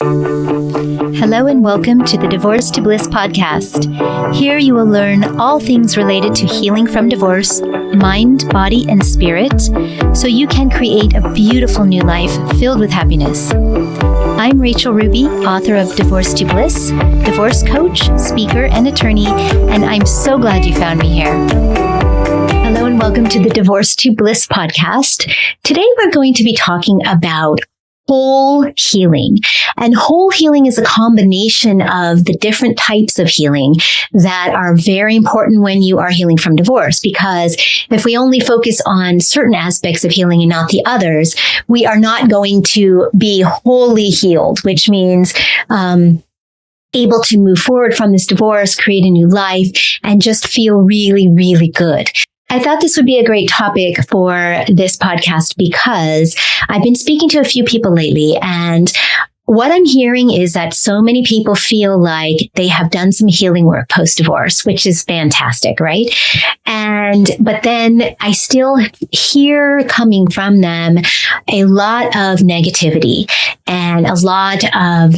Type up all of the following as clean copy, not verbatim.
Hello and welcome to the Divorce to Bliss podcast. Here you will learn all things related to healing from divorce, mind, body, and spirit, so you can create a beautiful new life filled with happiness. I'm Rachel Ruby, author of Divorce to Bliss, divorce coach, speaker, and attorney, and I'm so glad you found me here. Hello and welcome to the Divorce to Bliss podcast. Today we're going to be talking about whole healing. And whole healing is a combination of the different types of healing that are very important when you are healing from divorce. Because if we only focus on certain aspects of healing and not the others, we are not going to be wholly healed, which means able to move forward from this divorce, create a new life, and just feel really, really good. I thought this would be a great topic for this podcast because I've been speaking to a few people lately, and what I'm hearing is that so many people feel like they have done some healing work post-divorce, which is fantastic, right? But then I still hear coming from them a lot of negativity and a lot of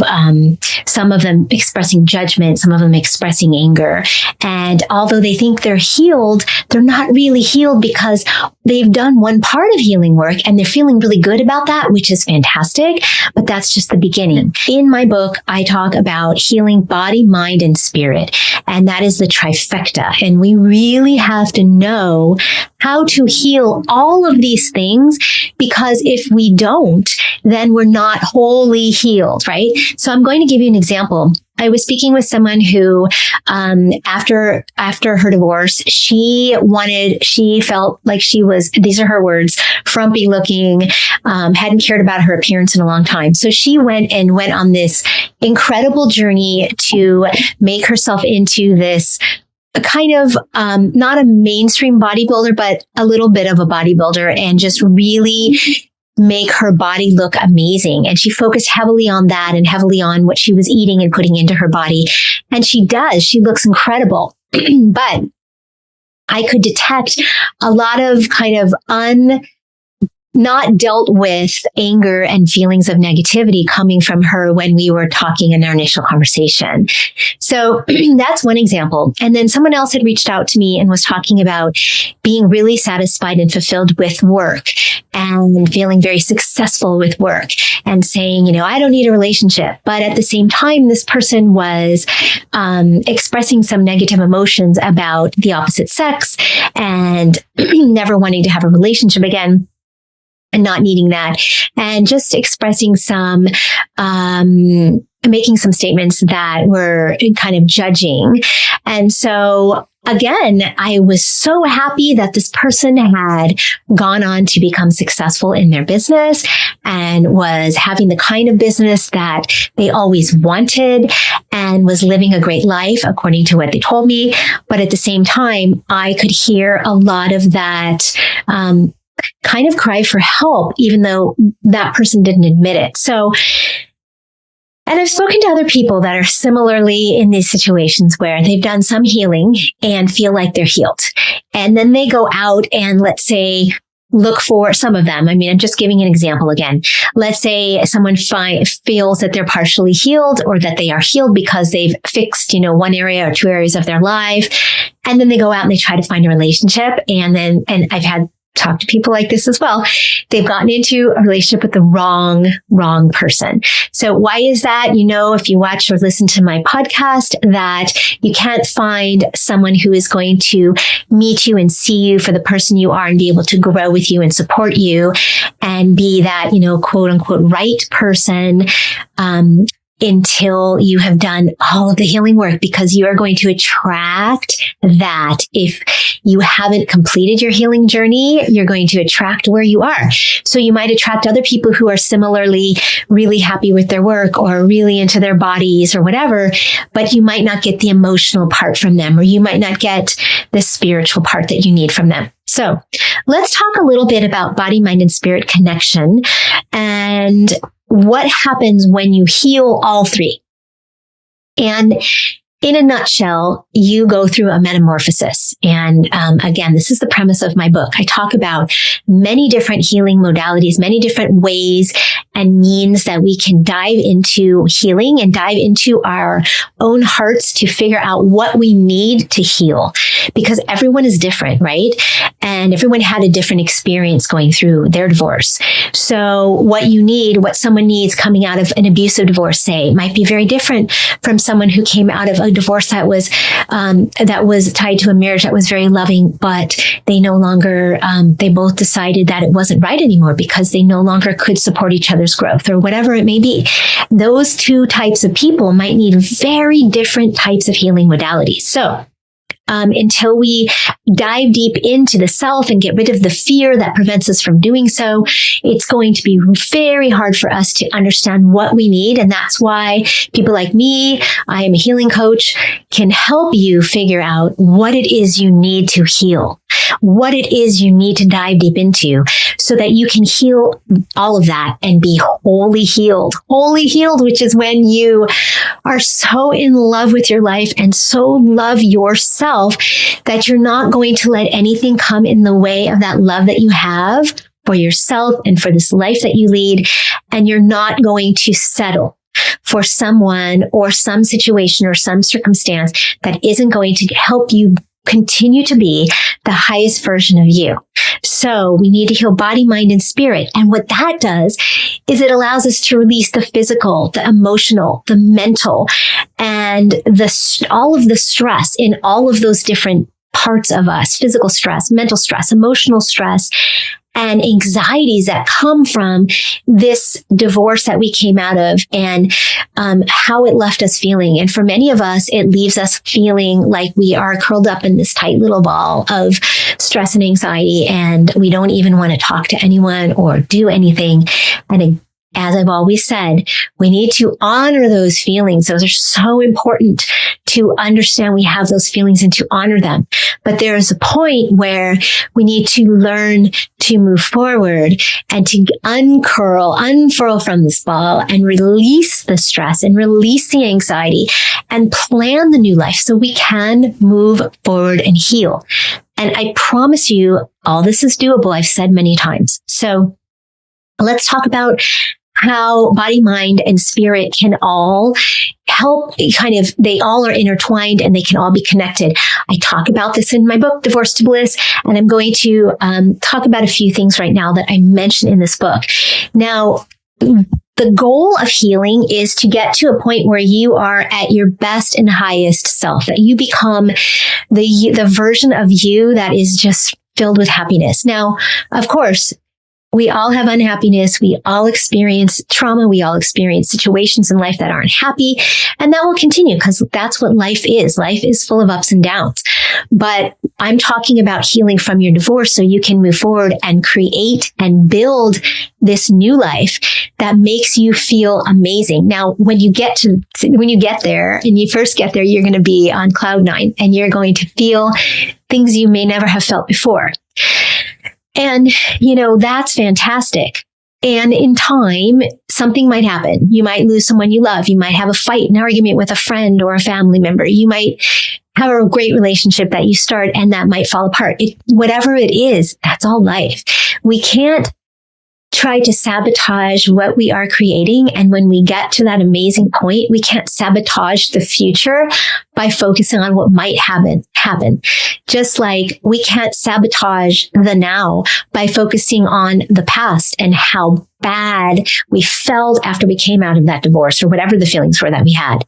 some of them expressing judgment, some of them expressing anger. And although they think they're healed, they're not really healed because they've done one part of healing work and they're feeling really good about that, which is fantastic. But that's just the beginning. In my book, I talk about healing body, mind, and spirit. And that is the trifecta. And we really have to know how to heal all of these things, because if we don't, then we're not wholly healed, right? So I'm going to give you an example. I was speaking with someone who, after her divorce, she felt like she was, these are her words, frumpy looking, hadn't cared about her appearance in a long time. So she went on this incredible journey to make herself into this kind of, not a mainstream bodybuilder, but a little bit of a bodybuilder, and just really make her body look amazing. And she focused heavily on that and heavily on what she was eating and putting into her body. And she does. She looks incredible. But I could detect a lot of kind of not dealt with anger and feelings of negativity coming from her when we were talking in our initial conversation. So that's one example. And then someone else had reached out to me and was talking about being really satisfied and fulfilled with work and feeling very successful with work and saying, I don't need a relationship. But at the same time, this person was expressing some negative emotions about the opposite sex and never wanting to have a relationship again, and not needing that, and just expressing some, making some statements that were kind of judging. And so again, I was so happy that this person had gone on to become successful in their business and was having the kind of business that they always wanted and was living a great life according to what they told me. But at the same time, I could hear a lot of that, kind of cry for help, even though that person didn't admit it. So, and I've spoken to other people that are similarly in these situations where they've done some healing and feel like they're healed. And then they go out and, let's say, look for some of them. I'm just giving an example again. Let's say someone feels that they're partially healed or that they are healed because they've fixed, one area or two areas of their life. And then they go out and they try to find a relationship. And I've had talk to people like this as well. They've gotten into a relationship with the wrong person. So why is that? If you watch or listen to my podcast, that you can't find someone who is going to meet you and see you for the person you are and be able to grow with you and support you and be that, quote unquote, right person, until you have done all of the healing work, because you are going to attract that. If you haven't completed your healing journey, you're going to attract where you are. So you might attract other people who are similarly really happy with their work or really into their bodies or whatever, but you might not get the emotional part from them, or you might not get the spiritual part that you need from them. So let's talk a little bit about body, mind, and spirit connection and what happens when you heal all three. And in a nutshell, you go through a metamorphosis. And again, this is the premise of my book. I talk about many different healing modalities, many different ways and means that we can dive into healing and dive into our own hearts to figure out what we need to heal. Because everyone is different, right? And everyone had a different experience going through their divorce. So what you need, what someone needs coming out of an abusive divorce, say, might be very different from someone who came out of a divorce that was tied to a marriage that was very loving, but they no longer, they both decided that it wasn't right anymore because they no longer could support each other's growth or whatever it may be. Those two types of people might need very different types of healing modalities. So until we dive deep into the self and get rid of the fear that prevents us from doing so, it's going to be very hard for us to understand what we need. And that's why people like me, I am a healing coach, can help you figure out what it is you need to heal, what it is you need to dive deep into so that you can heal all of that and be wholly healed, which is when you are so in love with your life and so love yourself that you're not going to let anything come in the way of that love that you have for yourself and for this life that you lead. And you're not going to settle for someone or some situation or some circumstance that isn't going to help you continue to be the highest version of you. So we need to heal body, mind, and spirit. And what that does is it allows us to release the physical, the emotional, the mental, and all of the stress in all of those different parts of us: physical stress, mental stress, emotional stress, and anxieties that come from this divorce that we came out of, and how it left us feeling. And for many of us, it leaves us feeling like we are curled up in this tight little ball of stress and anxiety, and we don't even want to talk to anyone or do anything. And as I've always said, we need to honor those feelings. Those are so important to understand we have those feelings and to honor them. But there is a point where we need to learn to move forward and to unfurl from this ball and release the stress and release the anxiety and plan the new life so we can move forward and heal. And I promise you, all this is doable. I've said many times. So let's talk about how body, mind, and spirit can all help they all are intertwined and they can all be connected. I talk about this in my book, Divorce to Bliss, and I'm going to talk about a few things right now that I mentioned in this book. Now, the goal of healing is to get to a point where you are at your best and highest self, that you become the version of you that is just filled with happiness. Now, of course, we all have unhappiness. We all experience trauma. We all experience situations in life that aren't happy. And that will continue because that's what life is. Life is full of ups and downs. But I'm talking about healing from your divorce so you can move forward and create and build this new life that makes you feel amazing. Now, when you get there and you first get there, you're going to be on cloud nine and you're going to feel things you may never have felt before. And, that's fantastic. And in time, something might happen. You might lose someone you love. You might have a fight, an argument with a friend or a family member. You might have a great relationship that you start and that might fall apart. Whatever it is, that's all life. We can't try to sabotage what we are creating. And when we get to that amazing point, we can't sabotage the future by focusing on what might happen. Just like we can't sabotage the now by focusing on the past and how bad we felt after we came out of that divorce or whatever the feelings were that we had.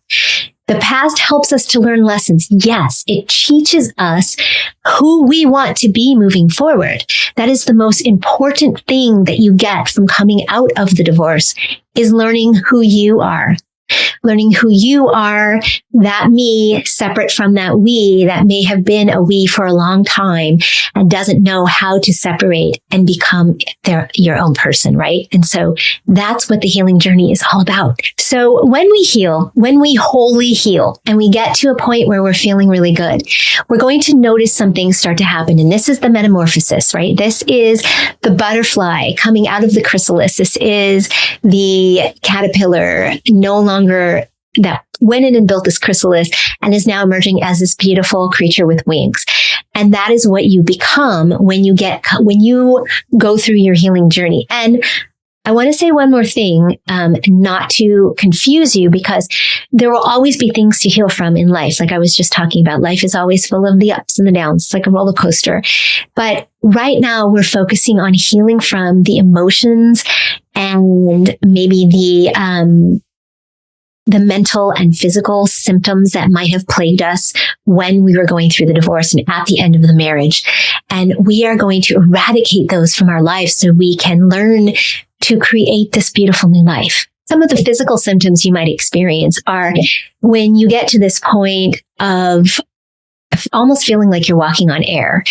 The past helps us to learn lessons. Yes, it teaches us who we want to be moving forward. That is the most important thing that you get from coming out of the divorce, is learning who you are. Learning who you are, that me, separate from that we that may have been a we for a long time and doesn't know how to separate and become your own person, right? And so that's what the healing journey is all about. So when we heal, when we wholly heal, and we get to a point where we're feeling really good, we're going to notice some things start to happen. And this is the metamorphosis, right? This is the butterfly coming out of the chrysalis. This is the caterpillar no longer that went in and built this chrysalis and is now emerging as this beautiful creature with wings. And that is what you become when you go through your healing journey. And I want to say one more thing, not to confuse you, because there will always be things to heal from in life. Like I was just talking about, life is always full of the ups and the downs. It's like a roller coaster. But right now we're focusing on healing from the emotions and maybe the mental and physical symptoms that might have plagued us when we were going through the divorce and at the end of the marriage. And we are going to eradicate those from our lives so we can learn to create this beautiful new life. Some of the physical symptoms you might experience are when you get to this point of almost feeling like you're walking on air,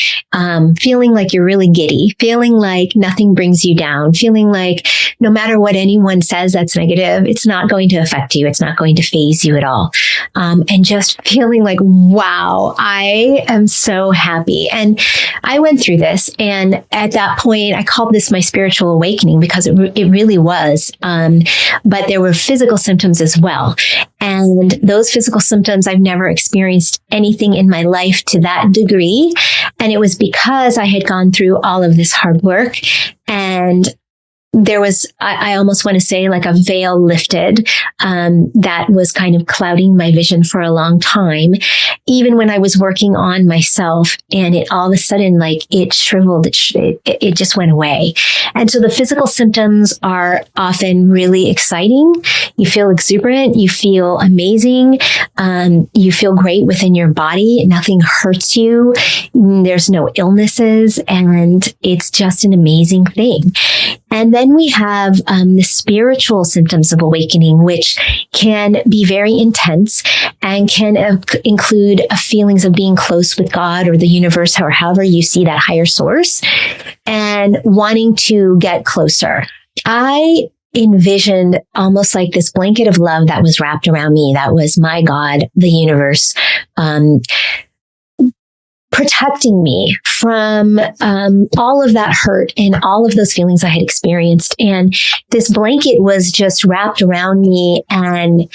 feeling like you're really giddy, feeling like nothing brings you down, feeling like no matter what anyone says that's negative, it's not going to affect you. It's not going to faze you at all. And just feeling like, wow, I am so happy. And I went through this. And at that point, I called this my spiritual awakening because it really was. But there were physical symptoms as well. And those physical symptoms, I've never experienced anything in my life to that degree. And it was because I had gone through all of this hard work, and there was, I almost want to say, like a veil lifted, that was kind of clouding my vision for a long time, even when I was working on myself, and it all of a sudden, like it shriveled, it just went away. And so the physical symptoms are often really exciting. You feel exuberant, you feel amazing, you feel great within your body. Nothing hurts you. There's no illnesses, and it's just an amazing thing. And then we have the spiritual symptoms of awakening, which can be very intense and can include feelings of being close with God or the universe, or however you see that higher source, and wanting to get closer. I envisioned almost like this blanket of love that was wrapped around me. That was my God, the universe, protecting me from all of that hurt and all of those feelings I had experienced. And this blanket was just wrapped around me. And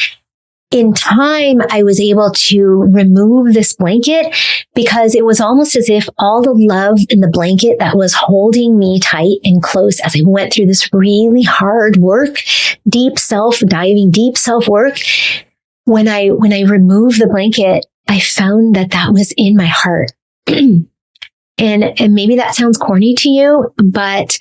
in time, I was able to remove this blanket, because it was almost as if all the love in the blanket that was holding me tight and close as I went through this really hard work, deep self work. When I removed the blanket, I found that was in my heart. And maybe that sounds corny to you, but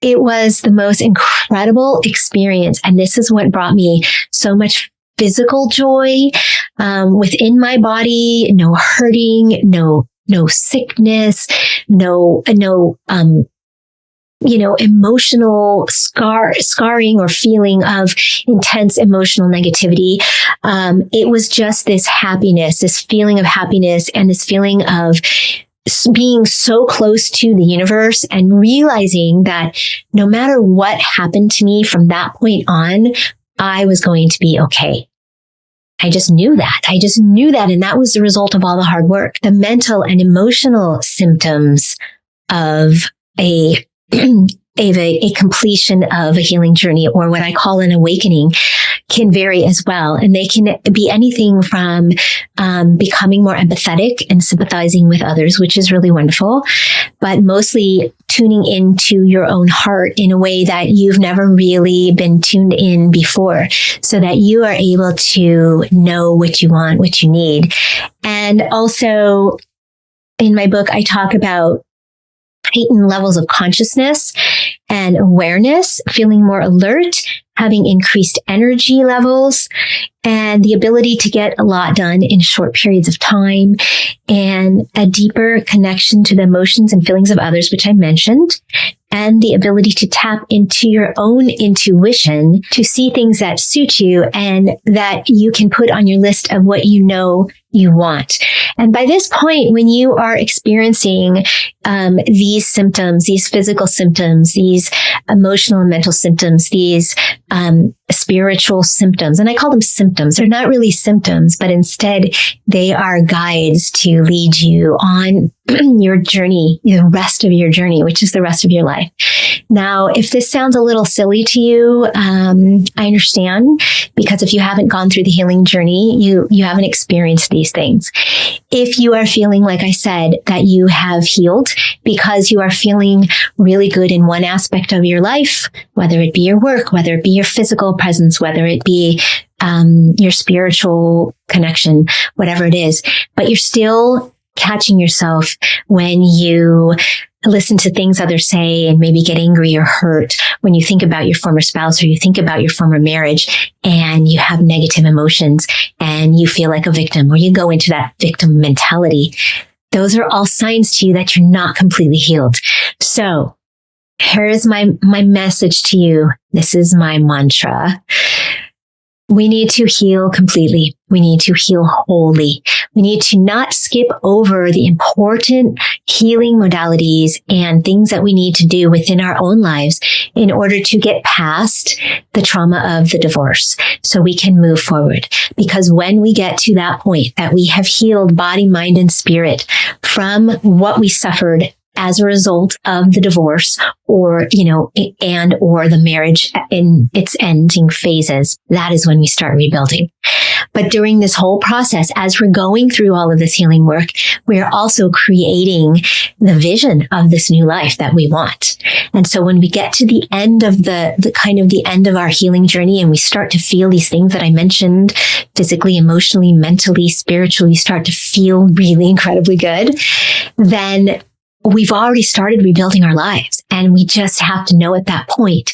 it was the most incredible experience. And this is what brought me so much physical joy within my body, no hurting, no sickness, no emotional scarring or feeling of intense emotional negativity. It was just this happiness, this feeling of happiness, and this feeling of being so close to the universe, and realizing that no matter what happened to me from that point on, I was going to be okay. I just knew that. And that was the result of all the hard work. The mental and emotional symptoms of a completion of a healing journey, or what I call an awakening, can vary as well. And they can be anything from becoming more empathetic and sympathizing with others, which is really wonderful, but mostly tuning into your own heart in a way that you've never really been tuned in before, so that you are able to know what you want, what you need. And also in my book, I talk about heightened levels of consciousness and awareness, feeling more alert, having increased energy levels, and the ability to get a lot done in short periods of time, and a deeper connection to the emotions and feelings of others, which I mentioned, and the ability to tap into your own intuition to see things that suit you and that you can put on your list of what you know you want. And by this point, when you are experiencing these symptoms, these physical symptoms, these emotional and mental symptoms, these spiritual symptoms, and I call them symptoms. They're not really symptoms, but instead they are guides to lead you on your journey, the rest of your journey, which is the rest of your life. Now, if this sounds a little silly to you, I understand, because if you haven't gone through the healing journey, you haven't experienced these things. If you are feeling, like I said, that you have healed because you are feeling really good in one aspect of your life, whether it be your work, whether it be your physical presence, whether it be your spiritual connection, whatever it is, but you're still catching yourself when you listen to things others say and maybe get angry or hurt when you think about your former spouse or you think about your former marriage and you have negative emotions and you feel like a victim or you go into that victim mentality. Those are all signs to you that you're not completely healed. So here is my message to you. This is my mantra. We need to heal completely. We need to heal wholly. We need to not skip over the important healing modalities and things that we need to do within our own lives in order to get past the trauma of the divorce so we can move forward. Because when we get to that point that we have healed body, mind, and spirit from what we suffered as a result of the divorce or the marriage in its ending phases, that is when we start rebuilding. But during this whole process, as we're going through all of this healing work, we're also creating the vision of this new life that we want. And so when we get to the end of the end of our healing journey and we start to feel these things that I mentioned, physically, emotionally, mentally, spiritually, start to feel really incredibly good, then we've already started rebuilding our lives. And we just have to know at that point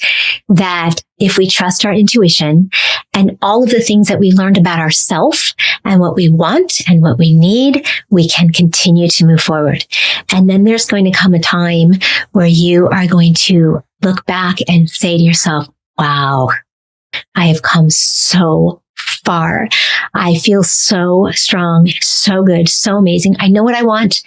that if we trust our intuition and all of the things that we learned about ourselves and what we want and what we need, we can continue to move forward. And then there's going to come a time where you are going to look back and say to yourself, wow, I have come so far. I feel so strong, so good, so amazing. I know what I want.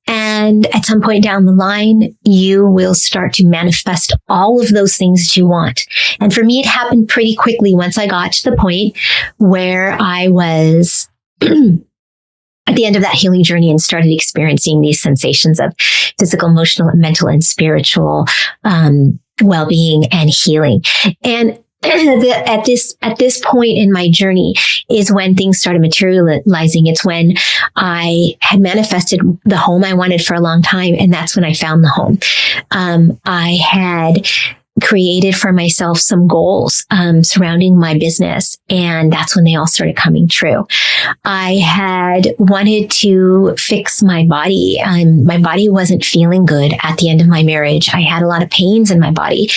And at some point down the line, you will start to manifest all of those things that you want. And for me, it happened pretty quickly once I got to the point where I was at the end of that healing journey and started experiencing these sensations of physical, emotional, mental, and spiritual well-being and healing. And at this point in my journey is when things started materializing. It's when I had manifested the home I wanted for a long time. And that's when I found the home. I had created for myself some goals surrounding my business, and that's when they all started coming true. I had wanted to fix my body. My body wasn't feeling good at the end of my marriage. I had a lot of pains in my body,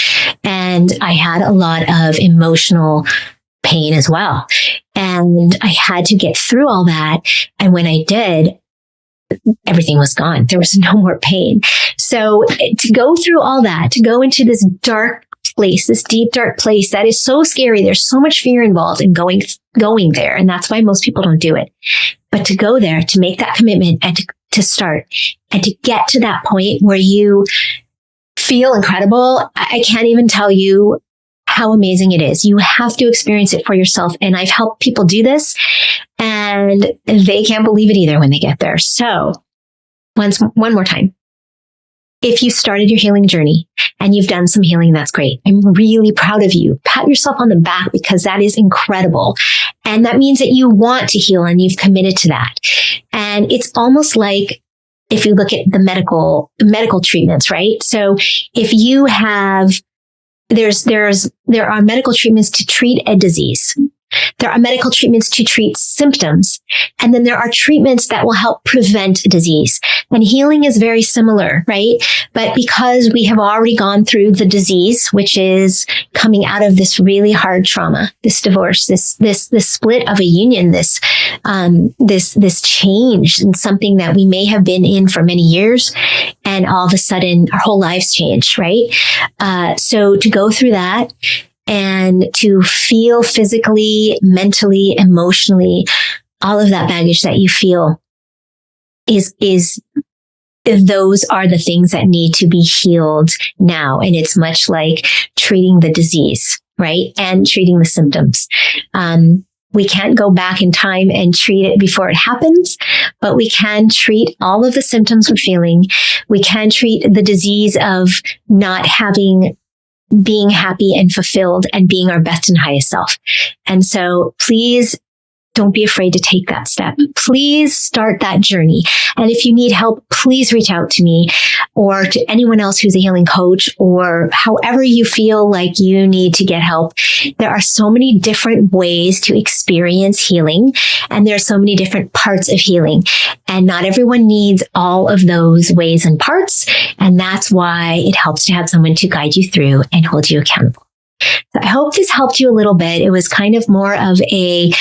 and I had a lot of emotional pain as well. And I had to get through all that. And when I did, everything was gone. There was no more pain. So to go through all that, to go into this dark place, this deep, dark place that is so scary. There's so much fear involved in going there. And that's why most people don't do it. But to go there, to make that commitment and to start and to get to that point where you feel incredible. I can't even tell you how amazing it is. You have to experience it for yourself. And I've helped people do this and they can't believe it either when they get there. So one more time. If you started your healing journey and you've done some healing, that's great. I'm really proud of you. Pat yourself on the back because that is incredible. And that means that you want to heal and you've committed to that. And it's almost like if you look at the medical treatments, right? So if you have, there are medical treatments to treat a disease. There are medical treatments to treat symptoms. And then there are treatments that will help prevent a disease. And healing is very similar, right? But because we have already gone through the disease, which is coming out of this really hard trauma, this divorce, this split of a union, this change in something that we may have been in for many years. And all of a sudden our whole lives change, right? So to go through that, and to feel physically, mentally, emotionally, all of that baggage that you feel is those are the things that need to be healed now. And it's much like treating the disease, right? And treating the symptoms. We can't go back in time and treat it before it happens, but we can treat all of the symptoms we're feeling. We can treat the disease of not being happy and fulfilled and being our best and highest self. And so please don't be afraid to take that step. Please start that journey. And if you need help, please reach out to me or to anyone else who's a healing coach, or however you feel like you need to get help. There are so many different ways to experience healing, and there are so many different parts of healing. And not everyone needs all of those ways and parts. And that's why it helps to have someone to guide you through and hold you accountable. So I hope this helped you a little bit. It was kind of more of an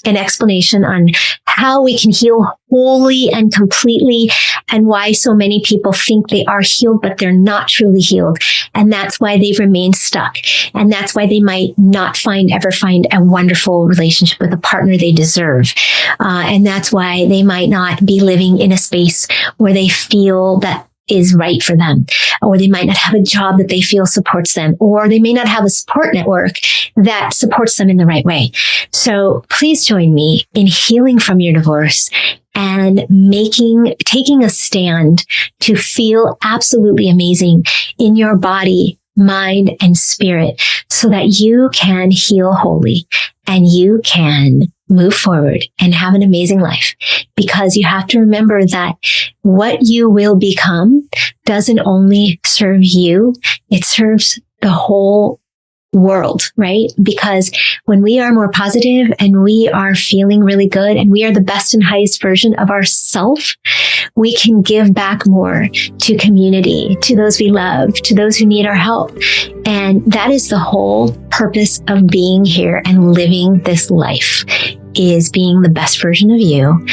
explanation on how we can heal wholly and completely, and why so many people think they are healed, but they're not truly healed. And that's why they've remained stuck. And that's why they might not ever find a wonderful relationship with a partner they deserve. And that's why they might not be living in a space where they feel that is right for them, or they might not have a job that they feel supports them, or they may not have a support network that supports them in the right way. So please join me in healing from your divorce and taking a stand to feel absolutely amazing in your body, mind, and spirit, so that you can heal wholly and you can move forward and have an amazing life. Because you have to remember that what you will become doesn't only serve you, it serves the whole world, right? Because when we are more positive and we are feeling really good and we are the best and highest version of ourself, we can give back more to community, to those we love, to those who need our help. And that is the whole purpose of being here and living this life, is being the best version of you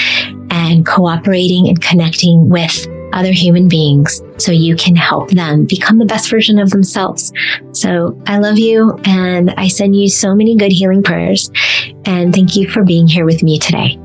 and cooperating and connecting with other human beings so you can help them become the best version of themselves. So I love you, and I send you so many good healing prayers, and thank you for being here with me today.